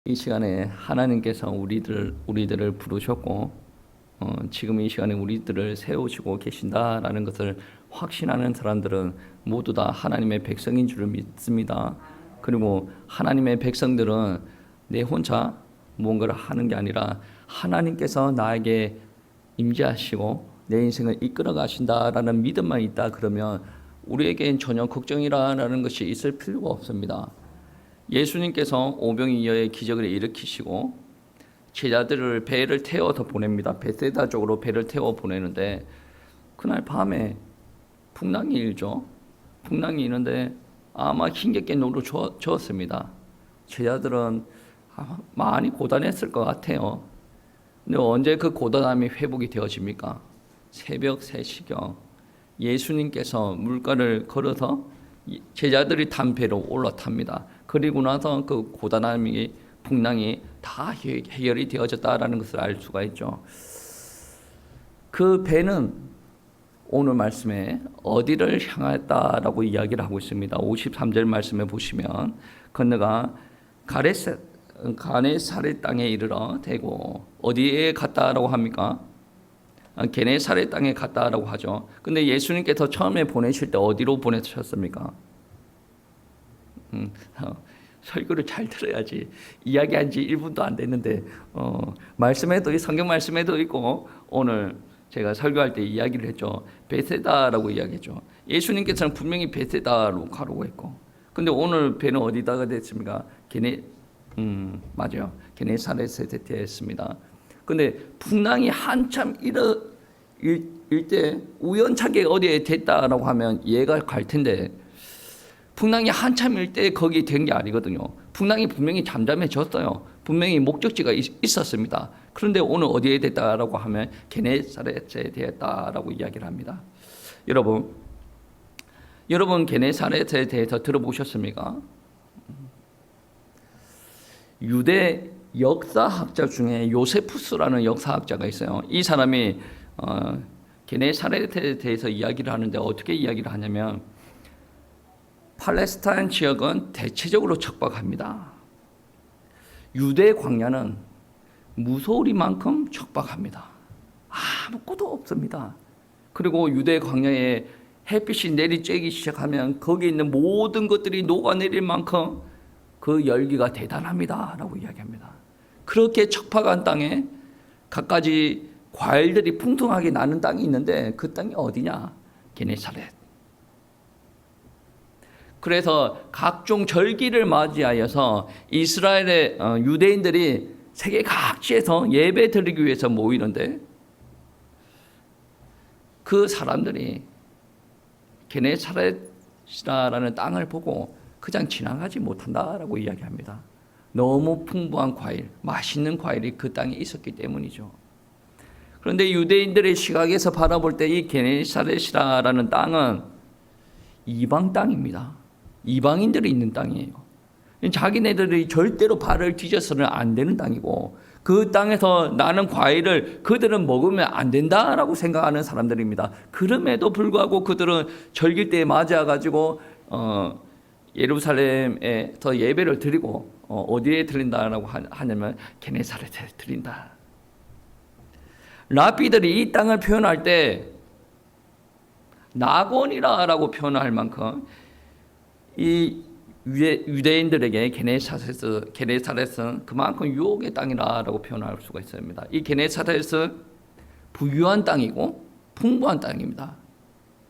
이 시간에 하나님께서 우리들을 부르셨고 지금 이 시간에 우리들을 세우시고 계신다라는 것을 확신하는 사람들은 모두 다 하나님의 백성인 줄을 믿습니다. 그리고 하나님의 백성들은 내 혼자 무언가를 하는 게 아니라 하나님께서 나에게 임재하시고 내 인생을 이끌어 가신다라는 믿음만 있다 그러면 우리에겐 전혀 걱정이라는 것이 있을 필요가 없습니다. 예수님께서 오병이어의 기적을 일으키시고 제자들을 배를 태워서 보냅니다. 베세다 쪽으로 배를 태워 보내는데 그날 밤에 풍랑이 일죠. 풍랑이 일는데 아마 힘겹게 노루 저었습니다. 제자들은 많이 고단했을 것 같아요. 근데 언제 그 고단함이 회복이 되어집니까? 새벽 3시경 예수님께서 물가를 걸어서 제자들이 탄 배로 올라탑니다. 그리고 나서 그 고단함이 풍랑이 다 해결이 되어졌다라는 것을 알 수가 있죠. 그 배는 오늘 말씀에 어디를 향했다라고 이야기를 하고 있습니다. 53절 말씀에 보시면 건너가 가네사렛 땅에 이르러 대고 어디에 갔다라고 합니까? 게네사렛 땅에 갔다라고 하죠. 근데 예수님께서 처음에 보내실 때 어디로 보내셨습니까? 설교를 잘 들어야지. 이야기한 지 1분도 안 됐는데 말씀에도 성경 말씀에도 있고 오늘 제가 설교할 때 이야기를 했죠. 베세다라고 이야기했죠. 예수님께서는 분명히 베세다로 가라고 했고, 근데 오늘 배는 어디다가 됐습니까? 맞아요. 게네사렛에 됐습니다. 근데 풍랑이 한참 일 때 우연찮게 어디에 됐다라고 하면 얘가 갈 텐데 풍랑이 한참일 때 거기 된 게 아니거든요. 풍랑이 분명히 잠잠해졌어요. 분명히 목적지가 있었습니다. 그런데 오늘 어디에 됐다라고 하면 게네사렛에 되었다라고 이야기를 합니다. 여러분 게네사렛에 대해서 들어보셨습니까? 유대 역사학자 중에 요세푸스라는 역사학자가 있어요. 이 사람이 게네사렛에 대해서 이야기를 하는데 어떻게 이야기를 하냐면 팔레스타인 지역은 대체적으로 척박합니다. 유대 광야는 무소리만큼 척박합니다. 아무것도 없습니다. 그리고 유대 광야에 햇빛이 내리쬐기 시작하면 거기 있는 모든 것들이 녹아내릴 만큼 그 열기가 대단합니다 라고 이야기합니다. 그렇게 척박한 땅에 갖가지 과일들이 풍성하게 나는 땅이 있는데 그 땅이 어디냐? 게네사렛. 그래서 각종 절기를 맞이하여서 이스라엘의 유대인들이 세계 각지에서 예배 드리기 위해서 모이는데 그 사람들이 게네사렛이라는 땅을 보고 그냥 지나가지 못한다라고 이야기합니다. 너무 풍부한 과일, 맛있는 과일이 그 땅에 있었기 때문이죠. 그런데 유대인들의 시각에서 바라볼 때 이 게네사렛이라는 땅은 이방 땅입니다. 이방인들이 있는 땅이에요. 자기네들이 절대로 발을 뒤져서는 안 되는 땅이고 그 땅에서 나는 과일을 그들은 먹으면 안 된다라고 생각하는 사람들입니다. 그럼에도 불구하고 그들은 절기 때에 맞아가지고 예루살렘에서 예배를 드리고 어디에 드린다라고 하냐면 게네사렛에 드린다. 랍비들이 이 땅을 표현할 때 낙원이라고 표현할 만큼 이 유대인들에게 게네사렛은 그만큼 유혹의 땅이라고 표현할 수가 있습니다. 이 게네사렛은 부유한 땅이고 풍부한 땅입니다.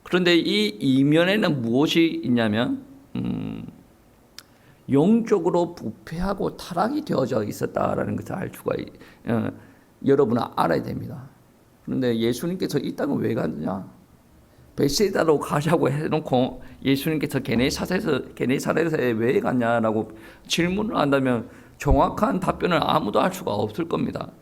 그런데 이 이면에는 무엇이 있냐면 영적으로 부패하고 타락이 되어져 있었다라는 것을 알 수가 여러분은 알아야 됩니다. 그런데 예수님께서 이 땅을 왜 갔느냐? 베세다로 가자고 해놓고 예수님께서 게네사렛에 왜 갔냐라고 질문을 한다면 정확한 답변을 아무도 할 수가 없을 겁니다.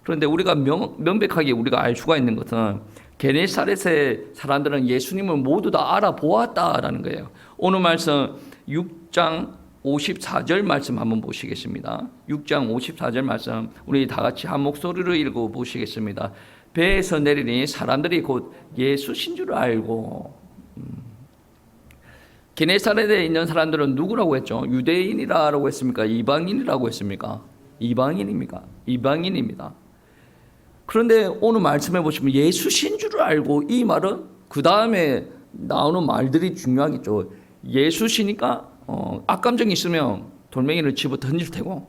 그런데 우리가 명백하게 우리가 알 수가 있는 것은 게네사렛의 사람들은 예수님을 모두 다 알아보았다라는 거예요. 오늘 말씀 6장 54절 말씀 한번 보시겠습니다. 6장 54절 말씀 우리 다 같이 한 목소리로 읽어 보시겠습니다. 배에서 내리니 사람들이 곧 예수신 줄 알고. 게네사렛에 있는 사람들은 누구라고 했죠? 유대인이라고 했습니까? 이방인이라고 했습니까? 이방인입니까? 이방인입니다. 그런데 오늘 말씀해 보시면 예수신 줄을 알고, 이 말은 그 다음에 나오는 말들이 중요하겠죠. 예수시니까 악감정이 있으면 돌멩이를 집어 던질 테고,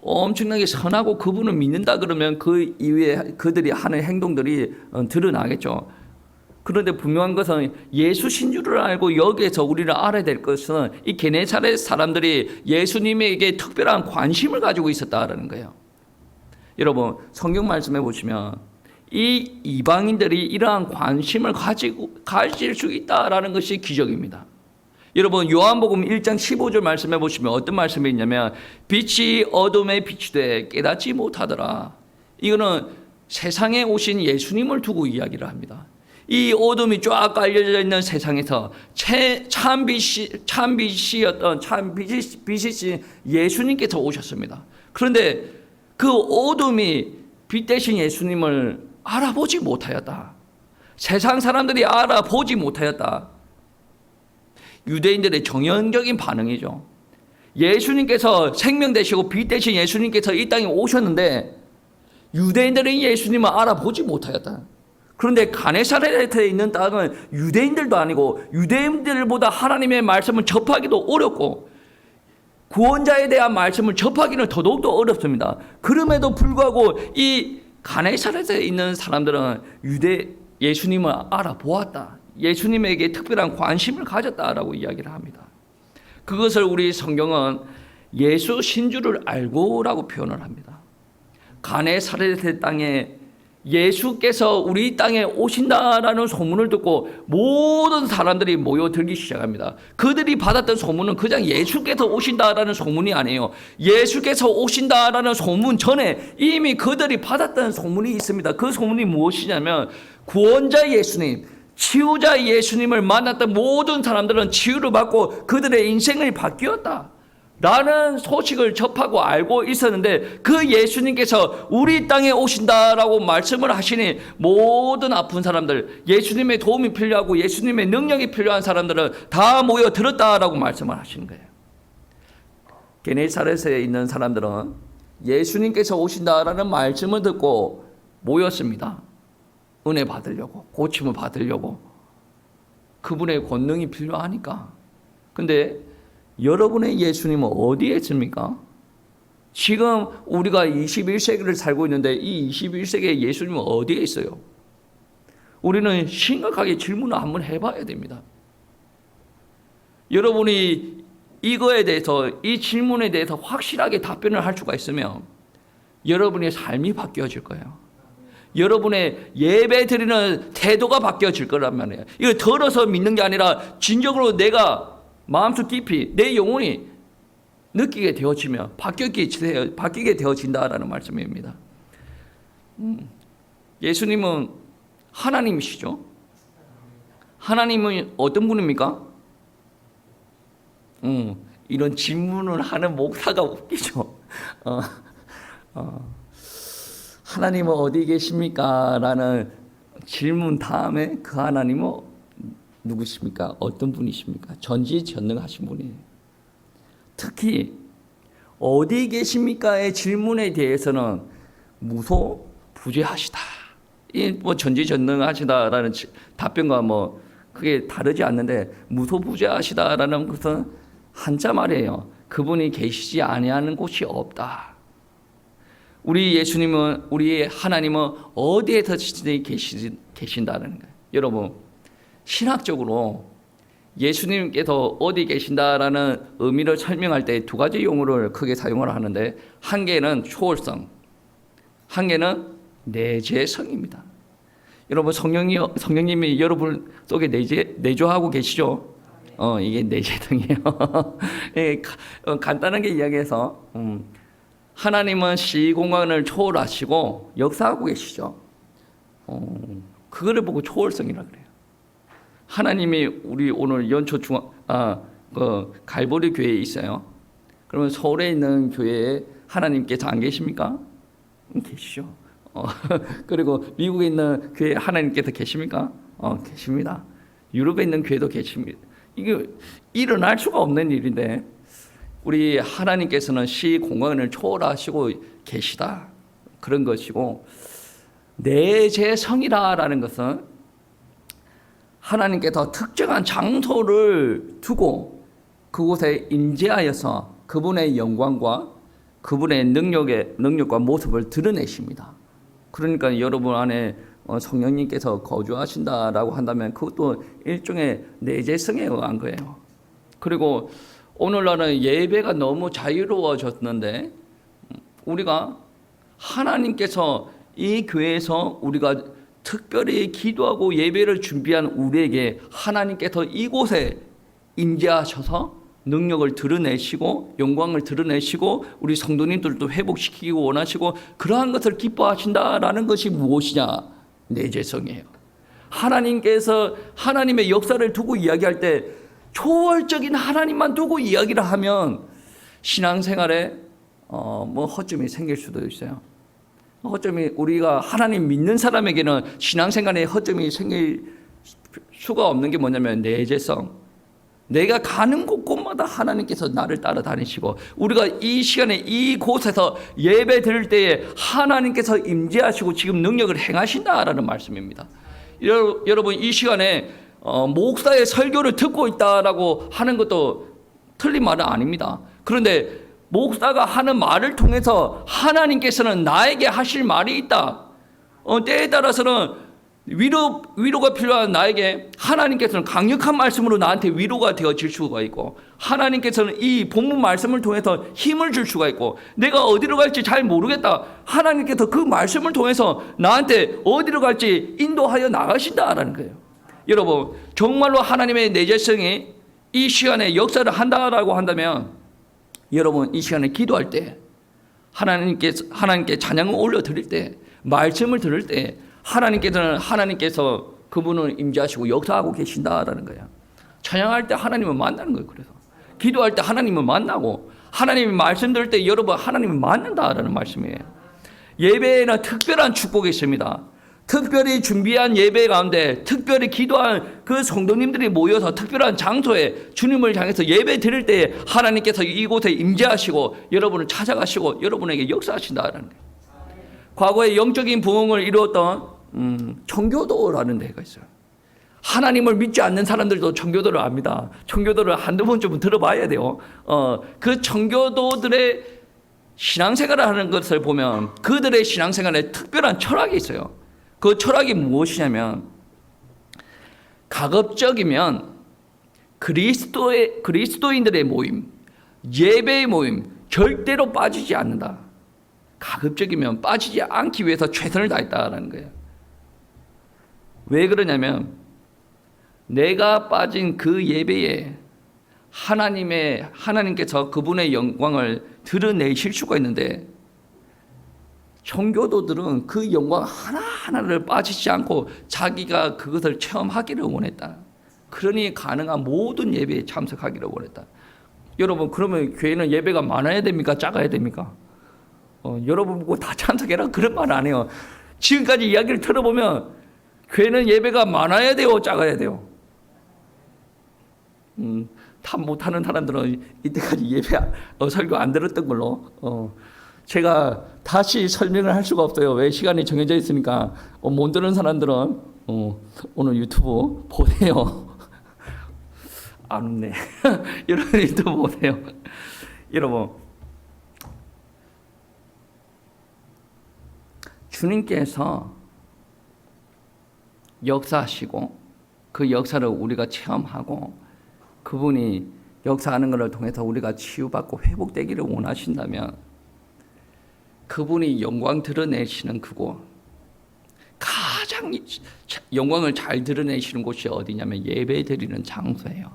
엄청나게 선하고 그분을 믿는다 그러면 그 이후에 그들이 하는 행동들이 드러나겠죠. 그런데 분명한 것은 예수신 줄을 알고 여기에서 우리를 알아야 될 것은 이 게네사렛 사람들이 예수님에게 특별한 관심을 가지고 있었다라는 거예요. 여러분 성경 말씀해 보시면 이 이방인들이 이러한 관심을 가질 수 있다라는 것이 기적입니다. 여러분 요한복음 1장 15절 말씀해 보시면 어떤 말씀이 있냐면 빛이 어둠에 비추되 깨닫지 못하더라. 이거는 세상에 오신 예수님을 두고 이야기를 합니다. 이 어둠이 쫙 깔려져 있는 세상에서 참 빛이었던 예수님께서 오셨습니다. 그런데 그 어둠이 빛 대신 예수님을 알아보지 못하였다. 세상 사람들이 알아보지 못하였다. 유대인들의 정형적인 반응이죠. 예수님께서 생명 되시고 빛 대신 예수님께서 이 땅에 오셨는데 유대인들은 예수님을 알아보지 못하였다. 그런데 가네사렛에 있는 땅은 유대인들도 아니고 유대인들보다 하나님의 말씀을 접하기도 어렵고 구원자에 대한 말씀을 접하기는 더더욱더 어렵습니다. 그럼에도 불구하고 이 가네사렛에 있는 사람들은 예수님을 알아보았다. 예수님에게 특별한 관심을 가졌다라고 이야기를 합니다. 그것을 우리 성경은 예수 신주를 알고라고 표현을 합니다. 가네사렛의 땅에 예수께서 우리 땅에 오신다라는 소문을 듣고 모든 사람들이 모여들기 시작합니다. 그들이 받았던 소문은 그냥 예수께서 오신다라는 소문이 아니에요. 예수께서 오신다라는 소문 전에 이미 그들이 받았던 소문이 있습니다. 그 소문이 무엇이냐면 구원자 예수님, 치유자 예수님을 만났던 모든 사람들은 치유를 받고 그들의 인생이 바뀌었다 라는 소식을 접하고 알고 있었는데 그 예수님께서 우리 땅에 오신다라고 말씀을 하시니 모든 아픈 사람들, 예수님의 도움이 필요하고 예수님의 능력이 필요한 사람들은 다 모여 들었다라고 말씀을 하시는 거예요. 게네사렛에 있는 사람들은 예수님께서 오신다라는 말씀을 듣고 모였습니다. 은혜 받으려고, 고침을 받으려고. 그분의 권능이 필요하니까. 근데 여러분의 예수님은 어디에 있습니까? 지금 우리가 21세기를 살고 있는데 이 21세기의 예수님은 어디에 있어요? 우리는 심각하게 질문을 한번 해봐야 됩니다. 여러분이 이거에 대해서, 이 질문에 대해서 확실하게 답변을 할 수가 있으면 여러분의 삶이 바뀌어질 거예요. 여러분의 예배 드리는 태도가 바뀌어질 거란 말이에요. 이거 들어서 믿는 게 아니라 진정으로 내가 마음속 깊이 내 영혼이 느끼게 되어지면 바뀌게 되어진다라는 말씀입니다. 예수님은 하나님이시죠. 하나님은 어떤 분입니까? 이런 질문을 하는 목사가 웃기죠. 하나님은 어디 계십니까? 라는 질문 다음에 그 하나님은 누구십니까? 어떤 분이십니까? 전지전능하신 분이에요. 특히 어디 계십니까의 질문에 대해서는 무소부재하시다. 이 전지전능하시다라는 답변과 크게 다르지 않는데 무소부재하시다라는 것은 한자 말이에요. 그분이 계시지 아니하는 곳이 없다. 우리 예수님은, 우리 하나님은 어디에서 계신다는 거예요. 여러분, 신학적으로 예수님께서 어디 계신다라는 의미를 설명할 때 두 가지 용어를 크게 사용을 하는데, 한 개는 초월성, 한 개는 내재성입니다. 여러분, 성령님이 여러분 속에 내조하고 계시죠? 이게 내재성이에요. 간단하게 이야기해서 하나님은 시공간을 초월하시고 역사하고 계시죠. 그거를 보고 초월성이라 그래요. 하나님이 우리 오늘 연초 갈보리 교회에 있어요. 그러면 서울에 있는 교회에 하나님께서 안 계십니까? 계시죠. 그리고 미국에 있는 교회에 하나님께서 계십니까? 계십니다. 유럽에 있는 교회도 계십니다. 이게 일어날 수가 없는 일인데 우리 하나님께서는 시공간을 초월하시고 계시다. 그런 것이고, 내재성이라는 것은 하나님께서 특정한 장소를 두고 그곳에 임재하여서 그분의 영광과 그분의 능력과 모습을 드러내십니다. 그러니까 여러분 안에 성령님께서 거주하신다라고 한다면 그것도 일종의 내재성에 의한 거예요. 그리고 오늘날은 예배가 너무 자유로워졌는데 우리가 하나님께서 이 교회에서 우리가 특별히 기도하고 예배를 준비한 우리에게 하나님께서 이곳에 임재하셔서 능력을 드러내시고 영광을 드러내시고 우리 성도님들도 회복시키기 원하시고 그러한 것을 기뻐하신다라는 것이 무엇이냐? 내재성이에요. 하나님께서 하나님의 역사를 두고 이야기할 때 초월적인 하나님만 두고 이야기를 하면 신앙생활에 허점이 생길 수도 있어요. 허점이 우리가 하나님 믿는 사람에게는 신앙생활에 허점이 생길 수가 없는 게 뭐냐면 내재성. 내가 가는 곳곳마다 하나님께서 나를 따라다니시고 우리가 이 시간에 이곳에서 예배 드릴 때에 하나님께서 임재하시고 지금 능력을 행하신다라는 말씀입니다. 여러분 이 시간에 목사의 설교를 듣고 있다라고 하는 것도 틀린 말은 아닙니다. 그런데 목사가 하는 말을 통해서 하나님께서는 나에게 하실 말이 있다. 때에 따라서는 위로가 필요한 나에게 하나님께서는 강력한 말씀으로 나한테 위로가 되어질 수가 있고 하나님께서는 이 본문 말씀을 통해서 힘을 줄 수가 있고 내가 어디로 갈지 잘 모르겠다. 하나님께서 그 말씀을 통해서 나한테 어디로 갈지 인도하여 나가신다라는 거예요. 여러분 정말로 하나님의 내재성이 이 시간에 역사를 한다라고 한다면 여러분 이 시간에 기도할 때 하나님께 찬양을 올려드릴 때 말씀을 들을 때 하나님께서 그분을 임재하시고 역사하고 계신다라는 거예요. 찬양할 때 하나님을 만나는 거예요. 그래서 기도할 때 하나님을 만나고 하나님이 말씀 들을 때 여러분 하나님을 만난다라는 말씀이에요. 예배에는 특별한 축복이 있습니다. 특별히 준비한 예배 가운데 특별히 기도한 그 성도님들이 모여서 특별한 장소에 주님을 향해서 예배 드릴 때 하나님께서 이곳에 임재하시고 여러분을 찾아가시고 여러분에게 역사하신다라는 거예요. 과거에 영적인 부흥을 이루었던 청교도라는 데가 있어요. 하나님을 믿지 않는 사람들도 청교도를 압니다. 청교도를 한두 번쯤은 들어봐야 돼요. 그 청교도들의 신앙생활을 하는 것을 보면 그들의 신앙생활에 특별한 철학이 있어요. 그 철학이 무엇이냐면 가급적이면 그리스도인들의 모임, 예배의 모임 절대로 빠지지 않는다. 가급적이면 빠지지 않기 위해서 최선을 다했다라는 거예요. 왜 그러냐면 내가 빠진 그 예배에 하나님께서 그분의 영광을 드러내실 수가 있는데 청교도들은 그 영광 하나하나를 빠지지 않고 자기가 그것을 체험하기를 원했다. 그러니 가능한 모든 예배에 참석하기를 원했다. 여러분 그러면 교회는 예배가 많아야 됩니까? 작아야 됩니까? 여러분 보고 다 참석해라 그런 말 안 해요. 지금까지 이야기를 들어보면 교회는 예배가 많아야 돼요? 작아야 돼요? 다 못하는 사람들은 이때까지 예배 설교 안 들었던 걸로 제가 다시 설명을 할 수가 없어요. 왜? 시간이 정해져 있으니까. 못 들은 사람들은 오늘 유튜브 보세요. 안 웃네. 여러분 유튜브 보세요. 여러분 주님께서 역사하시고 그 역사를 우리가 체험하고 그분이 역사하는 것을 통해서 우리가 치유받고 회복되기를 원하신다면 그분이 영광 드러내시는 그곳, 가장 영광을 잘 드러내시는 곳이 어디냐면 예배 드리는 장소예요.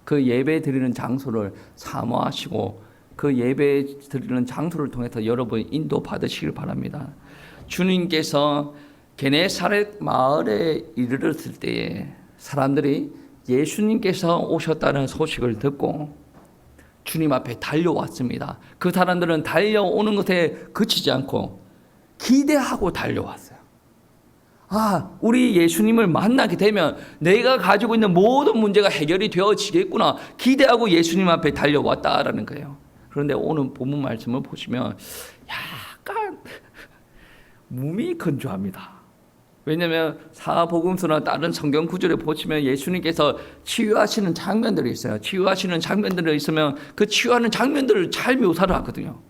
그 예배 드리는 장소를 사모하시고 그 예배 드리는 장소를 통해서 여러분 인도 받으시길 바랍니다. 주님께서 게네사렛 마을에 이르렀을 때에 사람들이 예수님께서 오셨다는 소식을 듣고 주님 앞에 달려왔습니다. 그 사람들은 달려오는 것에 그치지 않고 기대하고 달려왔어요. 우리 예수님을 만나게 되면 내가 가지고 있는 모든 문제가 해결이 되어지겠구나 기대하고 예수님 앞에 달려왔다라는 거예요. 그런데 오늘 본문 말씀을 보시면 약간 몸이 건조합니다. 왜냐하면 사복음서나 다른 성경 구절에 보시면 예수님께서 치유하시는 장면들이 있어요. 치유하시는 장면들이 있으면 그 치유하는 장면들을 잘 묘사를 하거든요.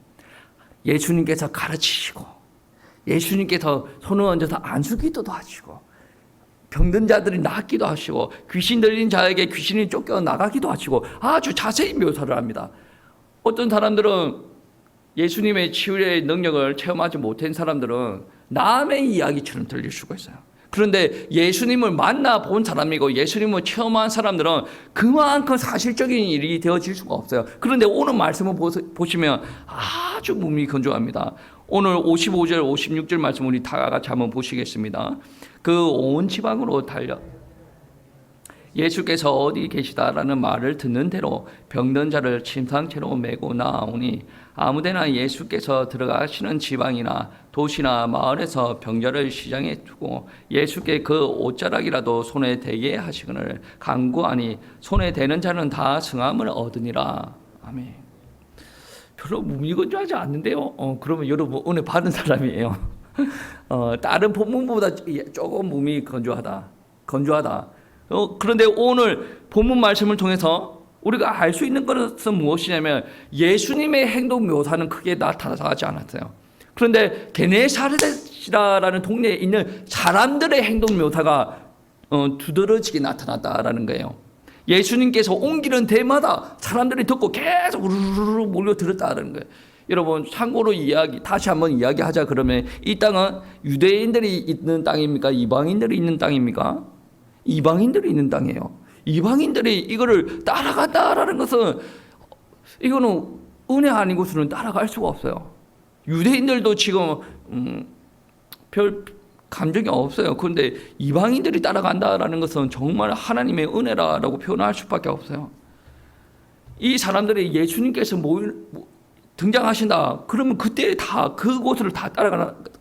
예수님께서 가르치시고, 예수님께서 손을 얹어서 안수기도도 하시고, 병든 자들이 낫기도 하시고, 귀신 들린 자에게 귀신이 쫓겨 나가기도 하시고, 아주 자세히 묘사를 합니다. 어떤 사람들은 예수님의 치유의 능력을 체험하지 못한 사람들은 남의 이야기처럼 들릴 수가 있어요. 그런데 예수님을 만나본 사람이고 예수님을 체험한 사람들은 그만큼 사실적인 일이 되어질 수가 없어요. 그런데 오늘 말씀을 보시면 아주 몸이 건조합니다. 오늘 55절 56절 말씀 우리 다 같이 한번 보시겠습니다. 그 온 지방으로 달려 예수께서 어디 계시다라는 말을 듣는 대로 병든 자를 침상채로 메고 나오니 아무데나 예수께서 들어가시는 지방이나 도시나 마을에서 병자를 시장에 두고 예수께 그 옷자락이라도 손에 대게 하시거늘 간구하니 손에 대는 자는 다 성함을 얻으니라. 아멘. 별로 몸이 건조하지 않는데요. 그러면 여러분 은혜 받은 사람이에요. 다른 본문보다 조금 몸이 건조하다. 그런데 오늘 본문 말씀을 통해서 우리가 알 수 있는 것은 무엇이냐면 예수님의 행동 묘사는 크게 나타나지 않았어요. 그런데 게네사렛이라는 동네에 있는 사람들의 행동 묘사가 두드러지게 나타났다라는 거예요. 예수님께서 옮기는 데마다 사람들이 듣고 계속 우르르 몰려들었다는 거예요. 여러분 참고로 다시 한번 이야기하자 그러면 이 땅은 유대인들이 있는 땅입니까? 이방인들이 있는 땅입니까? 이방인들이 있는 땅이에요. 이방인들이 이거를 따라간다라는 것은 이거는 은혜 아니고서는 따라갈 수가 없어요. 유대인들도 지금 별 감정이 없어요. 그런데 이방인들이 따라간다라는 것은 정말 하나님의 은혜라고 표현할 수밖에 없어요. 이 사람들이 예수님께서 등장하신다. 그러면 그때 다 그곳을 다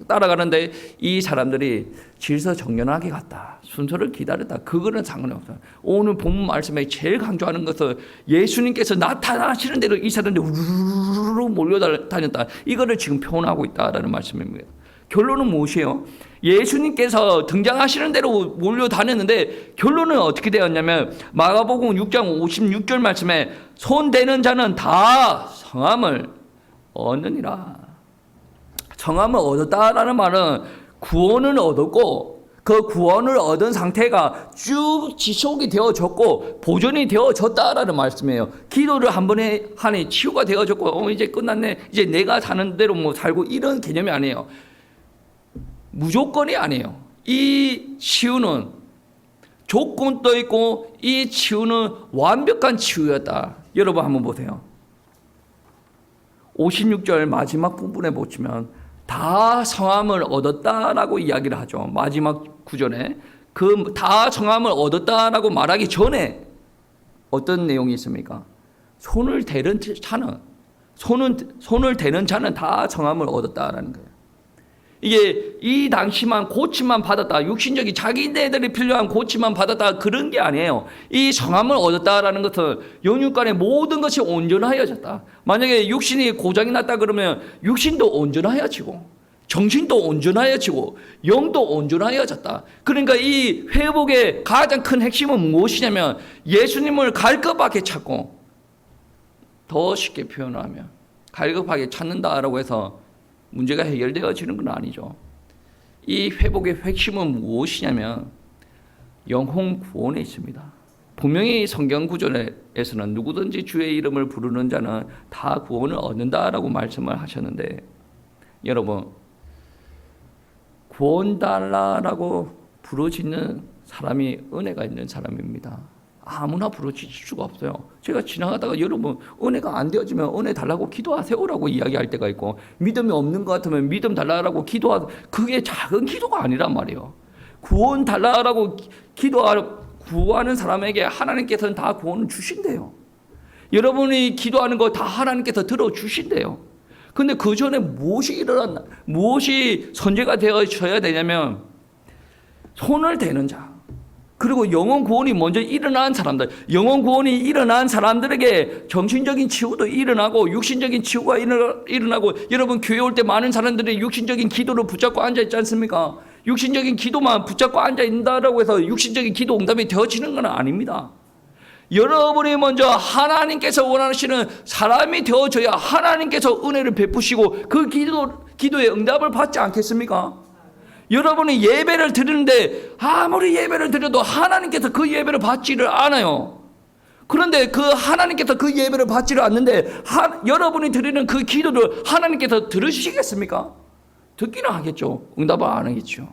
따라가는데 이 사람들이 질서정연하게 갔다. 순서를 기다렸다. 그거는 상관이 없어요. 오늘 본문 말씀에 제일 강조하는 것은 예수님께서 나타나시는 대로 이 사람들이 우르르 몰려다녔다. 이거를 지금 표현하고 있다라는 말씀입니다. 결론은 무엇이에요? 예수님께서 등장하시는 대로 몰려다녔는데 결론은 어떻게 되었냐면 마가복음 6장 56절 말씀에 손 대는 자는 다 성함을 얻느니라. 성함을 얻었다라는 말은 구원을 얻었고 그 구원을 얻은 상태가 쭉 지속이 되어졌고 보존이 되어졌다라는 말씀이에요. 기도를 한 번에 하니 치유가 되어졌고 이제 끝났네. 이제 내가 사는 대로 뭐 살고 이런 개념이 아니에요. 무조건이 아니에요. 이 치유는 조건도 있고 이 치유는 완벽한 치유였다. 여러분 한번 보세요. 56절 마지막 부분에 보시면 다 성함을 얻었다라고 이야기를 하죠. 마지막 구절에 그 다 성함을 얻었다라고 말하기 전에 어떤 내용이 있습니까? 손을 대는 자는 다 성함을 얻었다라는 거예요. 이게 이 당시만 고침만 받았다, 육신적인 자기네들이 필요한 고침만 받았다 그런 게 아니에요. 이 성함을 얻었다라는 것은 영육간의 모든 것이 온전하여졌다. 만약에 육신이 고장이 났다 그러면 육신도 온전하여지고 정신도 온전하여지고 영도 온전하여졌다. 그러니까 이 회복의 가장 큰 핵심은 무엇이냐면 예수님을 갈급하게 찾고, 더 쉽게 표현하면 갈급하게 찾는다라고 해서 문제가 해결되어지는 건 아니죠. 이 회복의 핵심은 무엇이냐면 영혼 구원에 있습니다. 분명히 성경 구절에서는 누구든지 주의 이름을 부르는 자는 다 구원을 얻는다라고 말씀을 하셨는데, 여러분 구원 달라라고 부르짖는 사람이 은혜가 있는 사람입니다. 아무나 부르짖을 수가 없어요. 제가 지나가다가 여러분 은혜가 안 되어지면 은혜 달라고 기도하세요라고 이야기할 때가 있고, 믿음이 없는 것 같으면 믿음 달라고 그게 작은 기도가 아니란 말이에요. 구원 달라고 구하는 사람에게 하나님께서는 다 구원을 주신대요. 여러분이 기도하는 거 다 하나님께서 들어주신대요. 근데 그 전에 무엇이 선제가 되어져야 되냐면 손을 대는 자, 그리고 영혼 구원이 먼저 일어난 사람들, 영혼 구원이 일어난 사람들에게 정신적인 치유도 일어나고 육신적인 치유가 일어나고, 여러분 교회 올 때 많은 사람들이 육신적인 기도를 붙잡고 앉아 있지 않습니까? 육신적인 기도만 붙잡고 앉아 있다라고 해서 육신적인 기도 응답이 되어지는 건 아닙니다. 여러분이 먼저 하나님께서 원하시는 사람이 되어져야 하나님께서 은혜를 베푸시고 그 기도의 응답을 받지 않겠습니까? 여러분이 예배를 드리는데 아무리 예배를 드려도 하나님께서 그 예배를 받지를 않아요. 그런데 그 하나님께서 그 예배를 받지를 않는데 여러분이 드리는 그 기도를 하나님께서 들으시겠습니까? 듣기는 하겠죠. 응답을 안 하겠죠.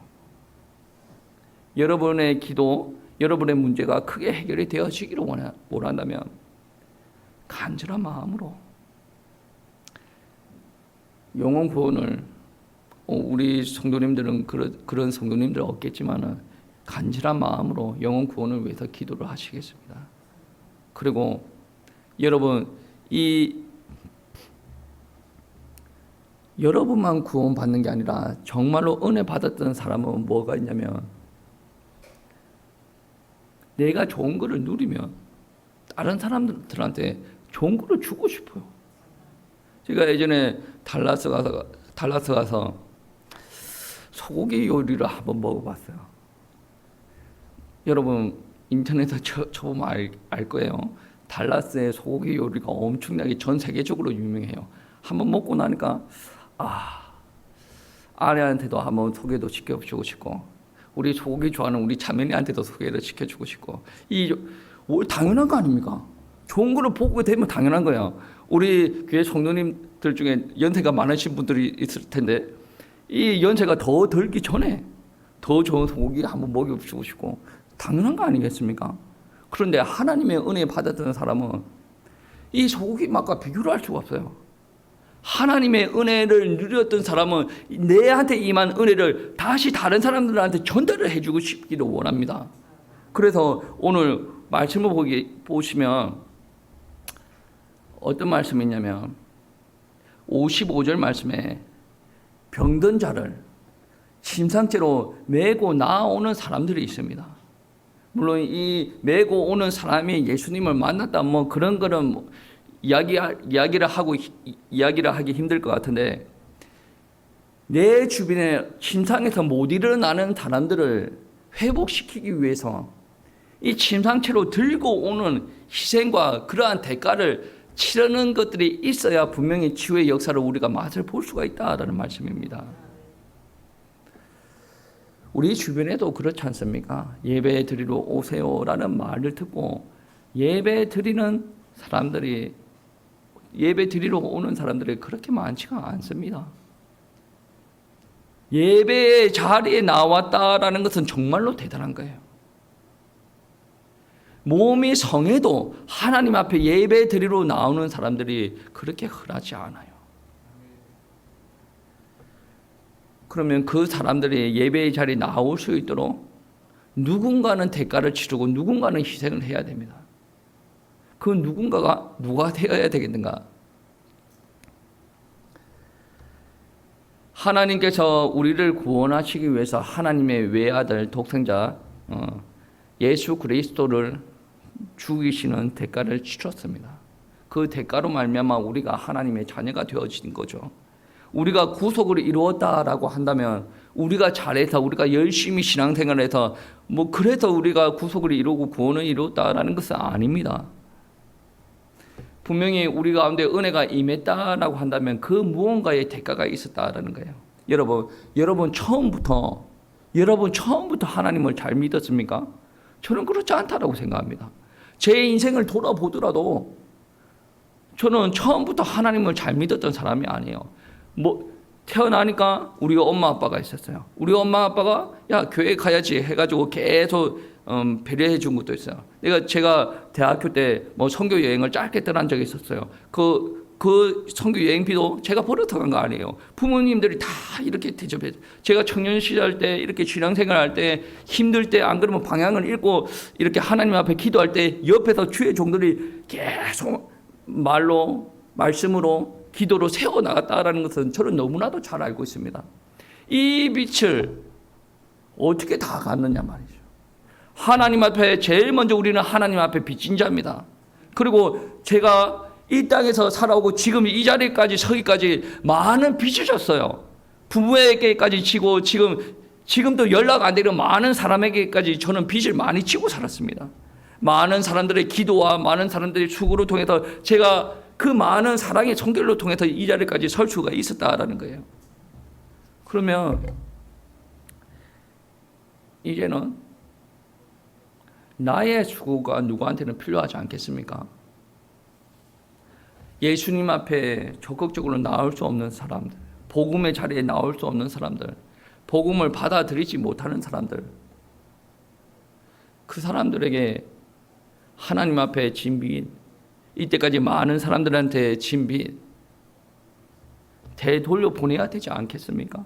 여러분의 기도, 여러분의 문제가 크게 해결이 되어지기를 원한다면 간절한 마음으로 영혼 구원을, 우리 성도님들은 그런 성도님들 없겠지만 간절한 마음으로 영혼 구원을 위해서 기도를 하시겠습니다. 그리고 여러분, 여러분만 구원받는 게 아니라 정말로 은혜 받았던 사람은 뭐가 있냐면, 내가 좋은 거를 누리면 다른 사람들한테 좋은 거를 주고 싶어요. 제가 예전에 달라스 가서 소고기 요리를 한번 먹어봤어요. 여러분 인터넷에 쳐보면 알 거예요. 달라스의 소고기 요리가 엄청나게 전 세계적으로 유명해요. 한번 먹고 나니까 아내한테도 한번 소개도 시켜주고 싶고, 우리 소고기 좋아하는 우리 자매님한테도 소개를 시켜주고 싶고, 당연한 거 아닙니까? 좋은 거를 보게 되면 당연한 거예요. 우리 교회 성도님들 중에 연세가 많으신 분들이 있을 텐데, 이 연세가 더 들기 전에 더 좋은 소고기 한번 먹여주고 싶고, 당연한 거 아니겠습니까? 그런데 하나님의 은혜 받았던 사람은 이 소고기 맛과 비교를 할 수가 없어요. 하나님의 은혜를 누렸던 사람은 내한테 임한 은혜를 다시 다른 사람들한테 전달을 해주고 싶기를 원합니다. 그래서 오늘 말씀을 보시면 어떤 말씀이 있냐면 55절 말씀에 병든 자를 심상체로 메고 나오는 사람들이 있습니다. 물론 이 메고 오는 사람이 예수님을 만났다 뭐 그런 거는 이야기를 하기 힘들 것 같은데, 내 주변에 침상에서 못 일어나는 사람들을 회복시키기 위해서 이 침상체로 들고 오는 희생과 그러한 대가를 치르는 것들이 있어야 분명히 치유의 역사를 우리가 맛을 볼 수가 있다라는 말씀입니다. 우리 주변에도 그렇지 않습니까? 예배 드리러 오세요라는 말을 듣고 예배 드리러 오는 사람들이 그렇게 많지가 않습니다. 예배의 자리에 나왔다라는 것은 정말로 대단한 거예요. 몸이 성해도 하나님 앞에 예배 드리러 나오는 사람들이 그렇게 흔하지 않아요. 그러면 그 사람들이 예배의 자리에 나올 수 있도록 누군가는 대가를 치르고 누군가는 희생을 해야 됩니다. 그 누군가가 누가 되어야 되겠는가? 하나님께서 우리를 구원하시기 위해서 하나님의 외아들 독생자 예수 그리스도를 죽이시는 대가를 치렀습니다. 그 대가로 말미암아 우리가 하나님의 자녀가 되어진 거죠. 우리가 구속을 이루었다라고 한다면 우리가 잘해서 우리가 열심히 신앙생활해서 뭐 그래서 우리가 구속을 이루고 구원을 이루었다라는 것은 아닙니다. 분명히 우리 가운데 은혜가 임했다라고 한다면 그 무언가의 대가가 있었다라는 거예요. 여러분 처음부터 하나님을 잘 믿었습니까? 저는 그렇지 않다라고 생각합니다. 제 인생을 돌아보더라도 저는 처음부터 하나님을 잘 믿었던 사람이 아니에요. 태어나니까 우리 엄마 아빠가 있었어요. 우리 엄마 아빠가 야 교회 가야지 해가지고 계속 배려해 준 것도 있어요. 제가 대학교 때 선교 여행을 짧게 떠난 적이 있었어요. 그 선교 여행비도 제가 벌어서 간 거 아니에요. 부모님들이 다 이렇게 대접해. 제가 청년 시절 때 이렇게 신앙생활 할 때 힘들 때 안 그러면 방향을 잃고 이렇게 하나님 앞에 기도할 때 옆에서 주의 종들이 계속 말씀으로 기도로 세워나갔다라는 것은 저는 너무나도 잘 알고 있습니다. 이 빛을 어떻게 다 갔느냐 말이죠. 하나님 앞에 제일 먼저 우리는 하나님 앞에 빚진 자입니다. 그리고 제가 이 땅에서 살아오고 지금 이 자리까지 서기까지 많은 빚을 졌어요. 부부에게까지 지고 지금도 연락 안 되는 많은 사람에게까지 저는 빚을 많이 지고 살았습니다. 많은 사람들의 기도와 많은 사람들의 수고를 통해서 제가 그 많은 사랑의 손길로 통해서 이 자리까지 설 수가 있었다라는 거예요. 그러면 이제는 나의 수고가 누구한테는 필요하지 않겠습니까? 예수님 앞에 적극적으로 나올 수 없는 사람들, 복음의 자리에 나올 수 없는 사람들, 복음을 받아들이지 못하는 사람들, 그 사람들에게 하나님 앞에 진 빚, 이때까지 많은 사람들한테 진 빚 되돌려 보내야 되지 않겠습니까?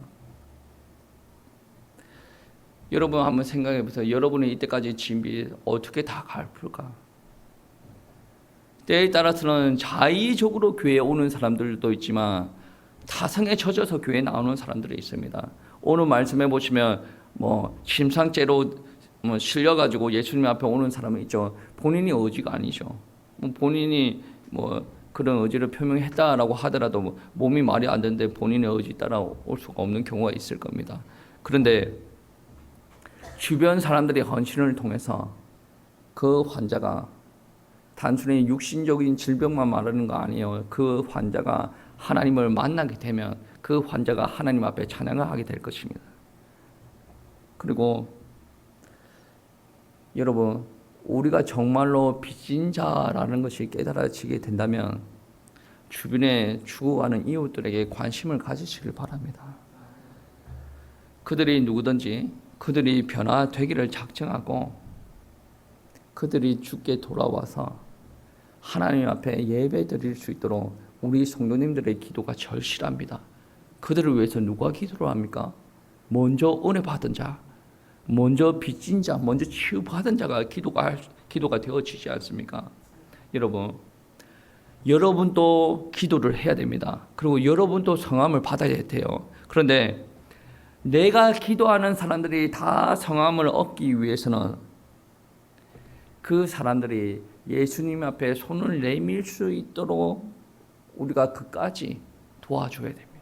여러분 한번 생각해 보세요. 여러분이 이때까지 진 빚 어떻게 다 갚을까? 때에 따라서는 자의적으로 교회에 오는 사람들도 있지만 타성에 젖어서 교회에 나오는 사람들이 있습니다. 오늘 말씀해 보시면 심상죄로 실려가지고 예수님 앞에 오는 사람은 있죠. 본인이 의지가 아니죠. 본인이 그런 의지를 표명했다라고 하더라도 몸이 말이 안 되는데 본인의 의지 따라 올 수가 없는 경우가 있을 겁니다. 그런데 주변 사람들의 헌신을 통해서 그 환자가 단순히 육신적인 질병만 말하는 거 아니에요. 그 환자가 하나님을 만나게 되면 그 환자가 하나님 앞에 찬양을 하게 될 것입니다. 그리고 여러분, 우리가 정말로 빚진 자라는 것이 깨달아지게 된다면 주변에 죽어가는 이웃들에게 관심을 가지시길 바랍니다. 그들이 누구든지 그들이 변화되기를 작정하고 그들이 주께 돌아와서 하나님 앞에 예배 드릴 수 있도록 우리 성도님들의 기도가 절실합니다. 그들을 위해서 누가 기도를 합니까? 먼저 은혜 받은 자, 먼저 빚진 자, 먼저 치유받은 자가 기도가 되어지지 않습니까? 여러분도 기도를 해야 됩니다. 그리고 여러분도 성함을 받아야 돼요. 그런데 내가 기도하는 사람들이 다 성함을 얻기 위해서는 그 사람들이 예수님 앞에 손을 내밀 수 있도록 우리가 끝까지 도와줘야 됩니다.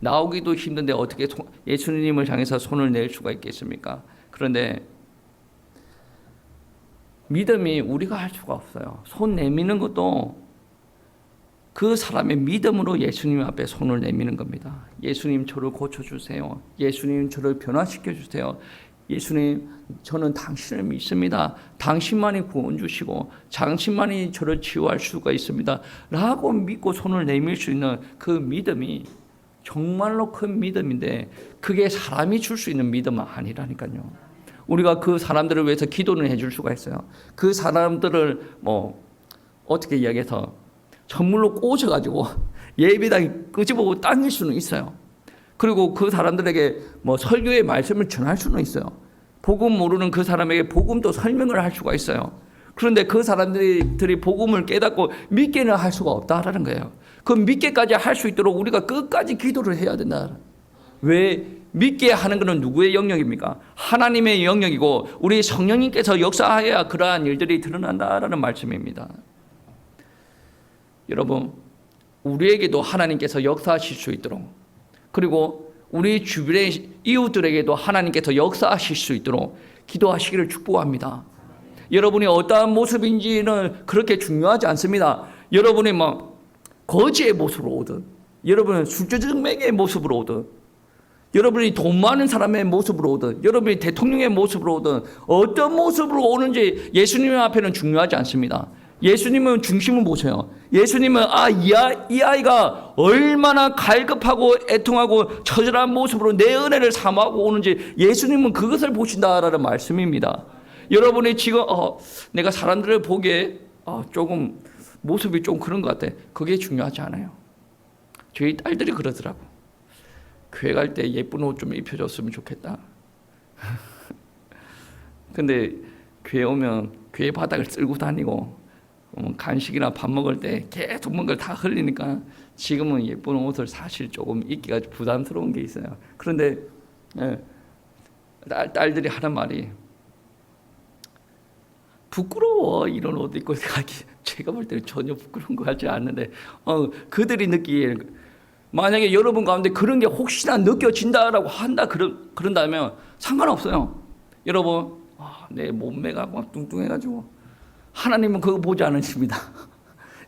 나오기도 힘든데 어떻게 예수님을 향해서 손을 낼 수가 있겠습니까? 그런데 믿음이 우리가 할 수가 없어요. 손 내미는 것도 그 사람의 믿음으로 예수님 앞에 손을 내미는 겁니다. 예수님 저를 고쳐주세요. 예수님 저를 변화시켜주세요. 예수님 저는 당신을 믿습니다. 당신만이 구원 주시고 당신만이 저를 치유할 수가 있습니다. 라고 믿고 손을 내밀 수 있는 그 믿음이 정말로 큰 믿음인데 그게 사람이 줄 수 있는 믿음은 아니라니까요. 우리가 그 사람들을 위해서 기도는 해줄 수가 있어요. 그 사람들을 어떻게 이야기해서 선물로 꽂아가지고 예배당에 끄집어보고 당길 수는 있어요. 그리고 그 사람들에게 설교의 말씀을 전할 수는 있어요. 복음 모르는 그 사람에게 복음도 설명을 할 수가 있어요. 그런데 그 사람들이 복음을 깨닫고 믿게는 할 수가 없다라는 거예요. 그 믿게까지 할 수 있도록 우리가 끝까지 기도를 해야 된다. 왜 믿게 하는 것은 누구의 영역입니까? 하나님의 영역이고 우리 성령님께서 역사하여야 그러한 일들이 드러난다라는 말씀입니다. 여러분, 우리에게도 하나님께서 역사하실 수 있도록 그리고 우리 주변의 이웃들에게도 하나님께서 역사하실 수 있도록 기도하시기를 축복합니다. 여러분이 어떠한 모습인지는 그렇게 중요하지 않습니다. 여러분이 거지의 모습으로 오든 여러분은 술주정맥의 모습으로 오든 여러분이 돈 많은 사람의 모습으로 오든 여러분이 대통령의 모습으로 오든 어떤 모습으로 오는지 예수님 앞에는 중요하지 않습니다. 예수님은 중심을 보세요. 예수님은 이 아이가 얼마나 갈급하고 애통하고 처절한 모습으로 내 은혜를 사모하고 오는지 예수님은 그것을 보신다라는 말씀입니다. 여러분이 지금 내가 사람들을 보기에 조금 모습이 좀 그런 것 같아. 그게 중요하지 않아요. 저희 딸들이 그러더라고. 교회 갈 때 예쁜 옷 좀 입혀줬으면 좋겠다. 근데 교회 오면 교회 바닥을 쓸고 다니고 간식이나 밥 먹을 때 계속 뭔가를 다 흘리니까 지금은 예쁜 옷을 사실 조금 입기가 부담스러운 게 있어요. 그런데 딸들이 하는 말이 부끄러워 이런 옷 입고 가기. 제가 볼 때는 전혀 부끄러운 거 같지 않는데 그들이 느끼기에 만약에 여러분 가운데 그런 게 혹시나 느껴진다라고 그런다면 상관없어요. 여러분 내 몸매가 막 뚱뚱해가지고 하나님은 그거 보지 않으십니다.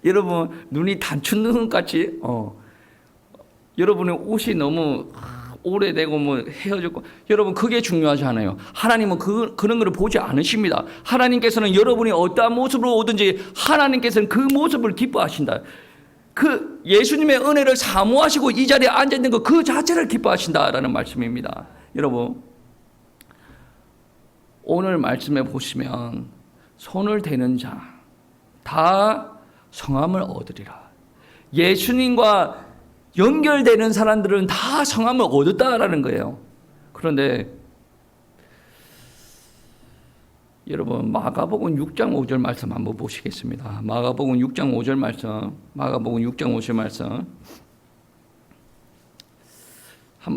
여러분 눈이 단춘 눈 같이 여러분의 옷이 너무 오래되고 헤어졌고 여러분 그게 중요하지 않아요. 하나님은 그런 걸 보지 않으십니다. 하나님께서는 여러분이 어떠한 모습으로 오든지 하나님께서는 그 모습을 기뻐하신다. 그 예수님의 은혜를 사모하시고 이 자리에 앉아 있는 것 그 자체를 기뻐하신다라는 말씀입니다. 여러분 오늘 말씀에 보시면 손을 대는 자 다 성함을 얻으리라. 예수님과 연결되는 사람들은 다 성함을 얻었다라는 거예요. 그런데 여러분 마가복음 6장 5절 말씀 한번 보시겠습니다. 마가복음 6장 5절 말씀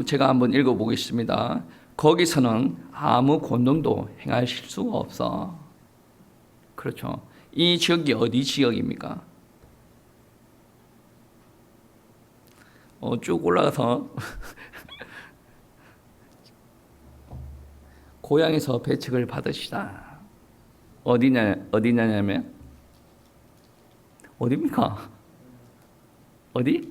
제가 한번 읽어보겠습니다. 거기서는 아무 권능도 행하실 수가 없어. 그렇죠. 이 지역이 어디 지역입니까? 쭉 올라가서 고향에서 배척을 받으시다. 어디냐면 어디입니까? 어디?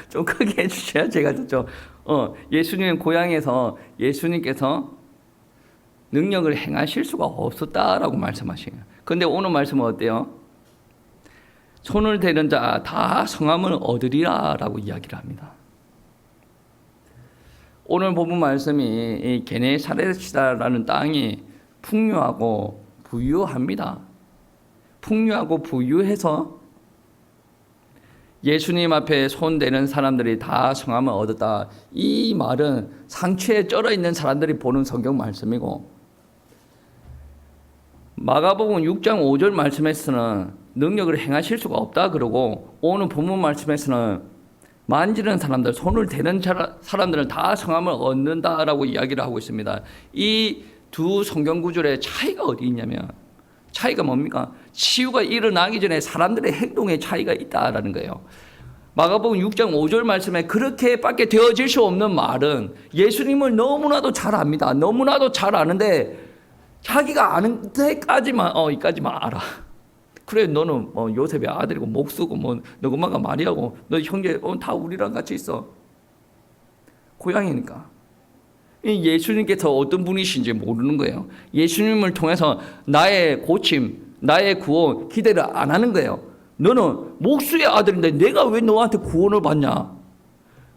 좀 크게 해주셔야 제가 듣죠. 예수님 고향에서 예수님께서 능력을 행하실 수가 없었다라고 말씀하시네요. 근데 오늘 말씀은 어때요? 손을 대는 자 다 성함을 얻으리라라고 이야기를 합니다. 오늘 본문 말씀이 이 게네사렛이라는 땅이 풍요하고 부유합니다. 풍요하고 부유해서 예수님 앞에 손 대는 사람들이 다 성함을 얻었다. 이 말은 상처에 쩔어 있는 사람들이 보는 성경 말씀이고 마가복음 6장 5절 말씀에서는 능력을 행하실 수가 없다 그러고 오늘 본문 말씀에서는 만지는 사람들, 손을 대는 사람들은 다 성함을 얻는다라고 이야기를 하고 있습니다. 이 두 성경 구절의 차이가 어디 있냐면 차이가 뭡니까? 치유가 일어나기 전에 사람들의 행동에 차이가 있다라는 거예요. 마가복음 6장 5절 말씀에 그렇게밖에 되어질 수 없는 말은 예수님을 너무나도 잘 압니다. 너무나도 잘 아는데 자기가 아는 데까지만 이까지만 알아. 그래 너는 요셉의 아들이고 목수고 너 엄마가 마리아고 너 형제 다 우리랑 같이 있어. 고향이니까. 예수님께서 어떤 분이신지 모르는 거예요. 예수님을 통해서 나의 고침, 나의 구원 기대를 안 하는 거예요. 너는 목수의 아들인데 내가 왜 너한테 구원을 받냐?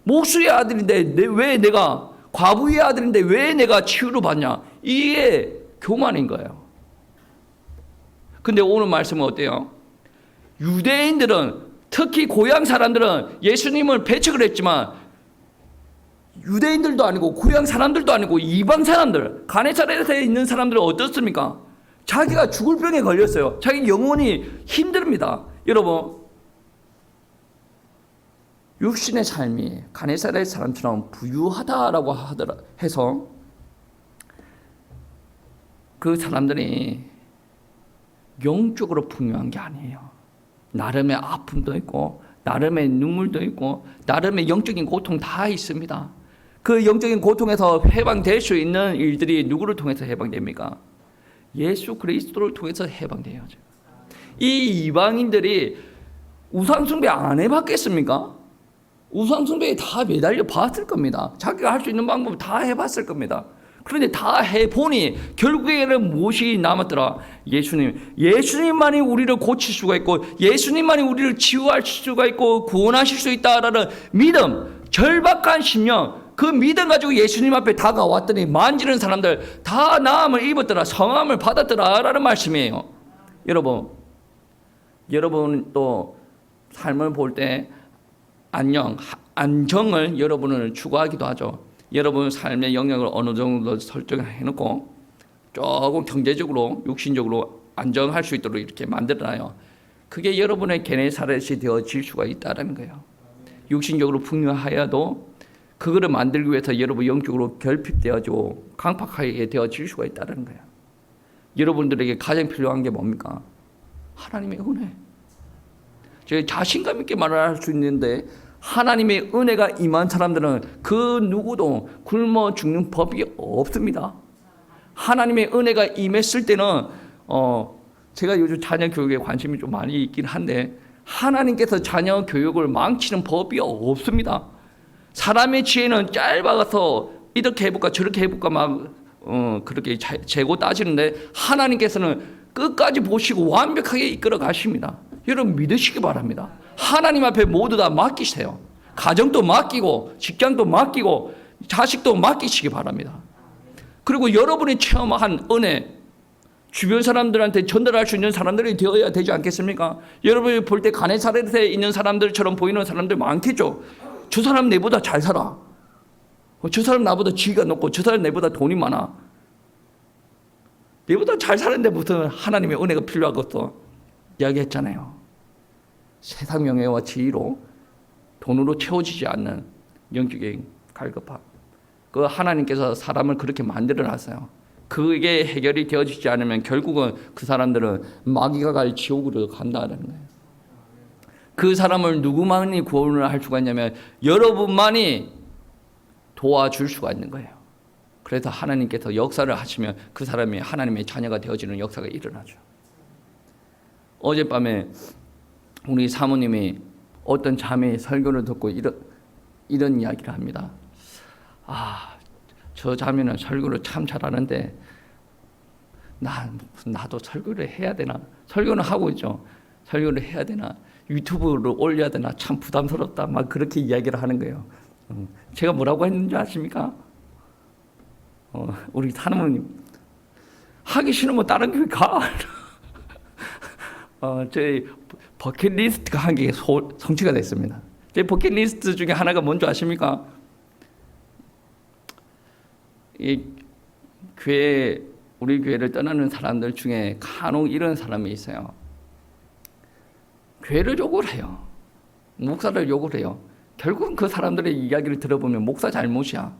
목수의 아들인데 왜 내가 과부의 아들인데 왜 내가 치유를 받냐? 이게 교만인 거예요. 근데 오늘 말씀은 어때요? 유대인들은 특히 고향 사람들은 예수님을 배척을 했지만 유대인들도 아니고 고향 사람들도 아니고 이방 사람들 가네사렛에 있는 사람들은 어떻습니까? 자기가 죽을 병에 걸렸어요. 자기 영혼이 힘듭니다. 여러분 육신의 삶이 가네사렛 사람처럼 부유하다라고 해서 그 사람들이 영적으로 풍요한 게 아니에요. 나름의 아픔도 있고 나름의 눈물도 있고 나름의 영적인 고통 다 있습니다. 그 영적인 고통에서 해방될 수 있는 일들이 누구를 통해서 해방됩니까? 예수 그리스도를 통해서 해방돼요. 이 이방인들이 우상숭배 안 해봤겠습니까? 우상숭배에 다 매달려 봤을 겁니다. 자기가 할 수 있는 방법 다 해봤을 겁니다. 그런데 다 해보니 결국에는 무엇이 남았더라? 예수님만이 우리를 고칠 수가 있고 예수님만이 우리를 치유할 수가 있고 구원하실 수 있다라는 믿음, 절박한 심령, 그 믿음 가지고 예수님 앞에 다가왔더니 만지는 사람들 다 나음을 입었더라, 성함을 받았더라 라는 말씀이에요. 여러분 또 삶을 볼 때 안정을 여러분을 추구하기도 하죠. 여러분 삶의 영역을 어느 정도 설정해놓고 조금 경제적으로 육신적으로 안정할 수 있도록 이렇게 만들어놔요. 그게 여러분의 게네사렛이 되어질 수가 있다는 거예요. 육신적으로 풍요하여도 그거를 만들기 위해서 여러분 영적으로 결핍되어지고 강팍하게 되어질 수가 있다는 거예요. 여러분들에게 가장 필요한 게 뭡니까? 하나님의 은혜. 제가 자신감 있게 말할 수 있는데 하나님의 은혜가 임한 사람들은 그 누구도 굶어 죽는 법이 없습니다. 하나님의 은혜가 임했을 때는 제가 요즘 자녀 교육에 관심이 좀 많이 있긴 한데 하나님께서 자녀 교육을 망치는 법이 없습니다. 사람의 지혜는 짧아서 이렇게 해볼까 저렇게 해볼까 막 그렇게 재고 따지는데 하나님께서는 끝까지 보시고 완벽하게 이끌어 가십니다. 여러분 믿으시기 바랍니다. 하나님 앞에 모두 다 맡기세요. 가정도 맡기고 직장도 맡기고 자식도 맡기시기 바랍니다. 그리고 여러분이 체험한 은혜 주변 사람들한테 전달할 수 있는 사람들이 되어야 되지 않겠습니까? 여러분이 볼 때 가네사렛에 있는 사람들처럼 보이는 사람들 많겠죠. 저 사람 내보다 잘 살아. 저 사람 나보다 지위가 높고 저 사람 내보다 돈이 많아. 내보다 잘 사는데 무슨 하나님의 은혜가 필요하겠어 이야기했잖아요. 세상 명예와 지위로 돈으로 채워지지 않는 영적인 갈급함. 그 하나님께서 사람을 그렇게 만들어놨어요. 그게 해결이 되어지지 않으면 결국은 그 사람들은 마귀가 갈 지옥으로 간다는 거예요. 그 사람을 누구만이 구원을 할 수가 있냐면 여러분만이 도와줄 수가 있는 거예요. 그래서 하나님께서 역사를 하시면 그 사람이 하나님의 자녀가 되어지는 역사가 일어나죠. 어젯밤에 우리 사모님이 어떤 자매의 설교를 듣고 이런 이야기를 합니다. 저 자매는 설교를 참 잘하는데 나도 설교를 해야 되나? 설교는 하고 있죠. 설교를 해야 되나? 유튜브로 올려야 되나? 참 부담스럽다. 막 그렇게 이야기를 하는 거예요. 제가 뭐라고 했는지 아십니까? 우리 사모님 하기 싫으면 다른 교회 가. 저희 버킷리스트가 한 개 성취가 됐습니다. 제 버킷리스트 중에 하나가 뭔지 아십니까? 이 우리 교회를 떠나는 사람들 중에 간혹 이런 사람이 있어요. 교회를 욕을 해요. 목사를 욕을 해요. 결국은 그 사람들의 이야기를 들어보면 목사 잘못이야.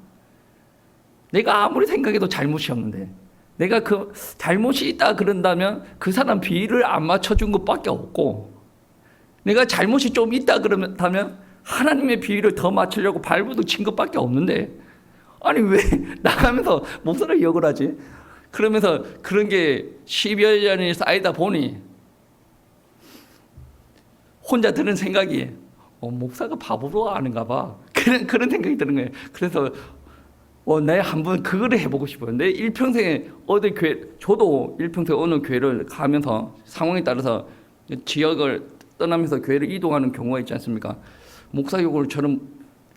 내가 아무리 생각해도 잘못이 없는데 내가 그 잘못이 있다 그런다면 그 사람 비위를 안 맞춰준 것밖에 없고 내가 잘못이 좀 있다 그런다면 하나님의 비위를 더 맞추려고 발부둥 친 것밖에 없는데 아니 왜 나가면서 목사를 욕을 하지? 그러면서 그런 게 10여 년이 쌓이다 보니 혼자 드는 생각이 목사가 바보로 아는가 봐. 그런 생각이 드는 거예요. 그래서 내 한번 그거를 해보고 싶어요. 내 일평생에 어디 교회, 저도 일평생 어느 교회를 가면서 상황에 따라서 지역을 떠나면서 교회를 이동하는 경우가 있지 않습니까? 목사 욕을 저는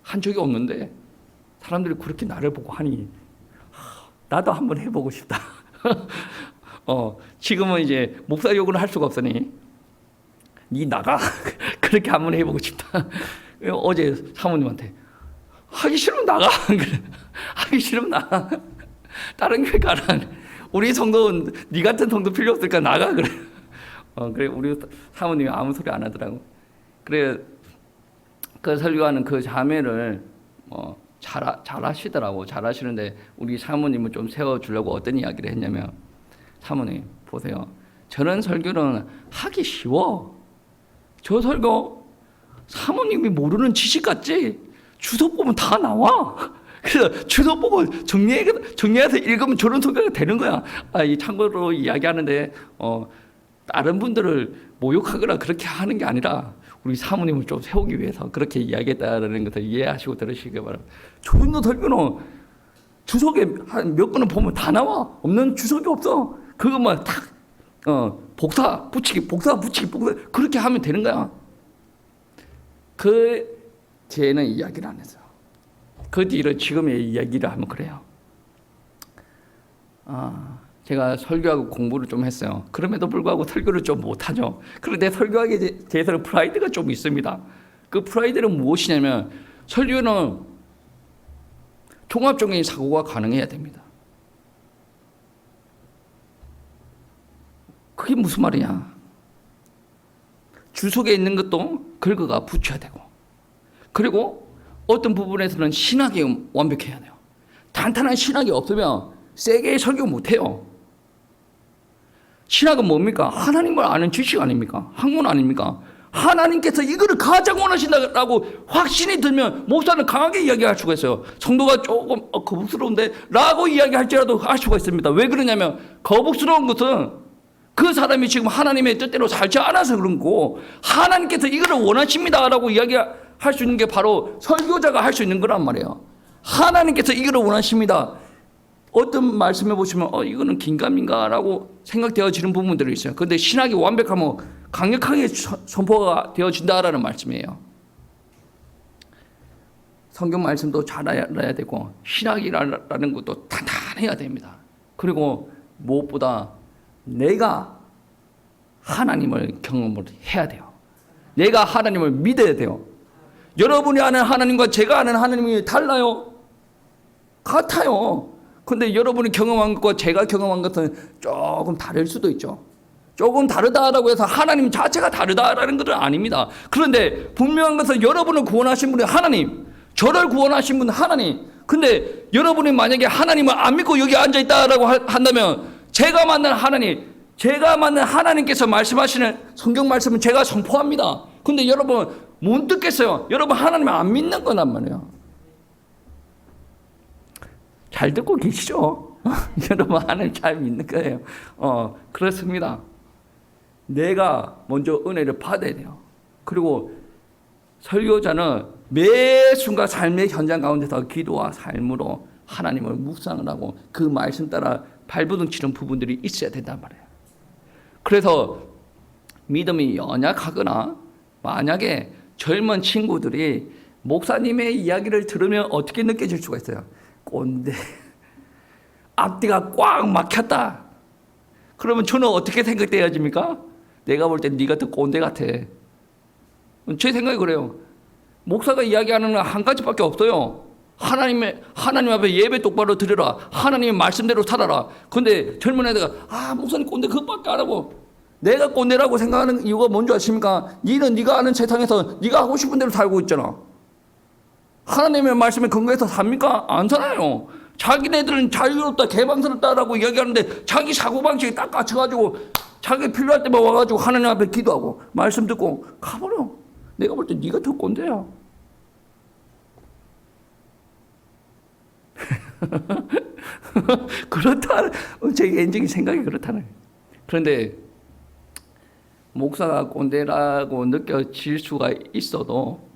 한 적이 없는데 사람들이 그렇게 나를 보고 하니 나도 한번 해보고 싶다. 지금은 이제 목사 욕을 할 수가 없으니 니 나가. 그렇게 한번 해보고 싶다. 어제 사모님한테 하기 싫으면 나가. 하기 싫으면 나가. 다른 교회 가라. 우리 성도는 니 같은 성도 필요 없으니까 나가. 그래. 그래 우리 사모님이 아무 소리 안 하더라고. 그래 그 설교하는 그 자매를 잘하시더라고. 잘하시는데 우리 사모님을 좀 세워주려고 어떤 이야기를 했냐면 사모님 보세요. 저런 설교는 하기 쉬워. 저 설교 사모님이 모르는 지식 같지? 주소 보면 다 나와. 그래서 주소 보고 정리해서 읽으면 저런 설교가 되는 거야. 이 참고로 이야기하는데 다른 분들을 모욕하거나 그렇게 하는 게 아니라 우리 사모님을 좀 세우기 위해서 그렇게 이야기했다는 것을 이해하시고 들으시기 바랍니다. 저런 설교는 주석에 한 몇 권을 보면 다 나와. 없는 주석이 없어. 그것만 탁 복사 붙이기 그렇게 하면 되는 거야. 그 쟤는 이야기를 안 했어요. 그 뒤로 지금의 이야기를 하면 그래요. 제가 설교하고 공부를 좀 했어요. 그럼에도 불구하고 설교를 좀 못하죠. 그런데 설교하기에 대해서는 프라이드가 좀 있습니다. 그 프라이드는 무엇이냐면 설교는 종합적인 사고가 가능해야 됩니다. 그게 무슨 말이야? 주석에 있는 것도 긁어가 붙여야 되고 그리고 어떤 부분에서는 신학이 완벽해야 돼요. 탄탄한 신학이 없으면 세게 설교 못해요. 신학은 뭡니까? 하나님을 아는 지식 아닙니까? 학문 아닙니까? 하나님께서 이거를 가장 원하신다고 확신이 들면 목사는 강하게 이야기할 수가 있어요. 성도가 조금 거북스러운데 라고 이야기할지라도 할 수가 있습니다. 왜 그러냐면 거북스러운 것은 그 사람이 지금 하나님의 뜻대로 살지 않아서 그런 거고, 하나님께서 이거를 원하십니다 라고 이야기할 수 있는 게 바로 설교자가 할 수 있는 거란 말이에요. 하나님께서 이거를 원하십니다. 어떤 말씀해 보시면 이거는 긴가민가 라고 생각되어지는 부분들이 있어요. 그런데 신학이 완벽하면 강력하게 선포가 되어진다라는 말씀이에요. 성경 말씀도 잘 알아야 되고 신학이라는 것도 탄탄해야 됩니다. 그리고 무엇보다 내가 하나님을 경험을 해야 돼요. 내가 하나님을 믿어야 돼요. 여러분이 아는 하나님과 제가 아는 하나님이 달라요? 같아요. 근데 여러분이 경험한 것과 제가 경험한 것은 조금 다를 수도 있죠. 조금 다르다라고 해서 하나님 자체가 다르다라는 것은 아닙니다. 그런데 분명한 것은 여러분을 구원하신 분이 하나님, 저를 구원하신 분은 하나님. 근데 여러분이 만약에 하나님을 안 믿고 여기 앉아있다라고 한다면 제가 만난 하나님께서 말씀하시는 성경 말씀은 제가 선포합니다. 근데 여러분 못 듣겠어요. 여러분 하나님을 안 믿는 거란 말이에요. 잘 듣고 계시죠? 여러분 하나님 잘 믿는 거예요. 그렇습니다. 내가 먼저 은혜를 받아야 돼요. 그리고 설교자는 매 순간 삶의 현장 가운데서 기도와 삶으로 하나님을 묵상을 하고 그 말씀 따라 발버둥 치는 부분들이 있어야 된단 말이에요. 그래서 믿음이 연약하거나 만약에 젊은 친구들이 목사님의 이야기를 들으면 어떻게 느껴질 수가 있어요? 꼰대, 앞뒤가 꽉 막혔다. 그러면 저는 어떻게 생각돼야집니까? 내가 볼 때 네가 더 꼰대 같아. 제 생각이 그래요. 목사가 이야기하는 건 한 가지밖에 없어요. 하나님 앞에 예배 똑바로 드려라. 하나님의 말씀대로 살아라. 근데 젊은 애들가 목사님 꼰대 그것밖에 안 하고, 내가 꼰대라고 생각하는 이유가 뭔지 아십니까? 니는 네가 아는 세상에서 네가 하고 싶은 대로 살고 있잖아. 하나님의 말씀에 근거해서 삽니까? 안 살아요. 자기네들은 자유롭다, 개방스럽다라고 이야기하는데 자기 사고방식이 딱 갇혀가지고 자기 필요할 때만 와가지고 하나님 앞에 기도하고 말씀 듣고 가버려. 내가 볼 때 네가 더 꼰대야. 그렇다. 제 개인적인 생각이 그렇다는. 그런데 목사가 꼰대라고 느껴질 수가 있어도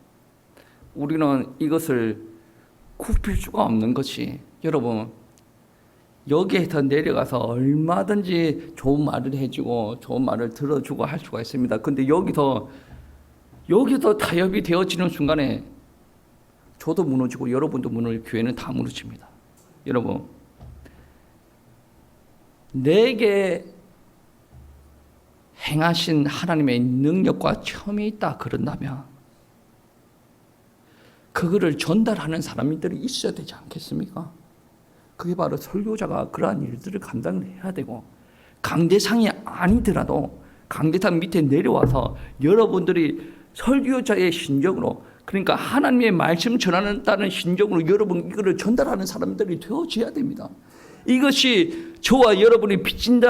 우리는 이것을 굽힐 수가 없는 것이, 여러분 여기에서 내려가서 얼마든지 좋은 말을 해주고 좋은 말을 들어주고 할 수가 있습니다. 근데 여기서 타협이 되어지는 순간에 저도 무너지고 여러분도 무너지고 교회는 다 무너집니다. 여러분, 내게 행하신 하나님의 능력과 첨이 있다 그런다면 그거를 전달하는 사람들이 있어야 되지 않겠습니까? 그게 바로 설교자가 그러한 일들을 감당을 해야 되고, 강대상이 아니더라도 강대상 밑에 내려와서 여러분들이 설교자의 심정으로, 그러니까 하나님의 말씀 전하는다는 심정으로 여러분 이거를 전달하는 사람들이 되어져야 됩니다. 이것이 저와 여러분이 빚진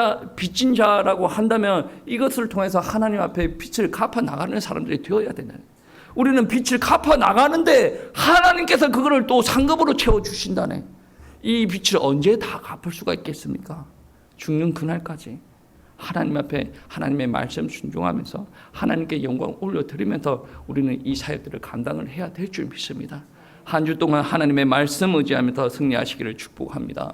자라고 한다면 이것을 통해서 하나님 앞에 빛을 갚아 나가는 사람들이 되어야 되는. 우리는 빛을 갚아 나가는데 하나님께서 그거를 또 상급으로 채워주신다네. 이 빛을 언제 다 갚을 수가 있겠습니까? 죽는 그날까지 하나님 앞에 하나님의 말씀 순종하면서 하나님께 영광 올려드리면서 우리는 이 사역들을 감당을 해야 될 줄 믿습니다. 한 주 동안 하나님의 말씀 의지하면서 승리하시기를 축복합니다.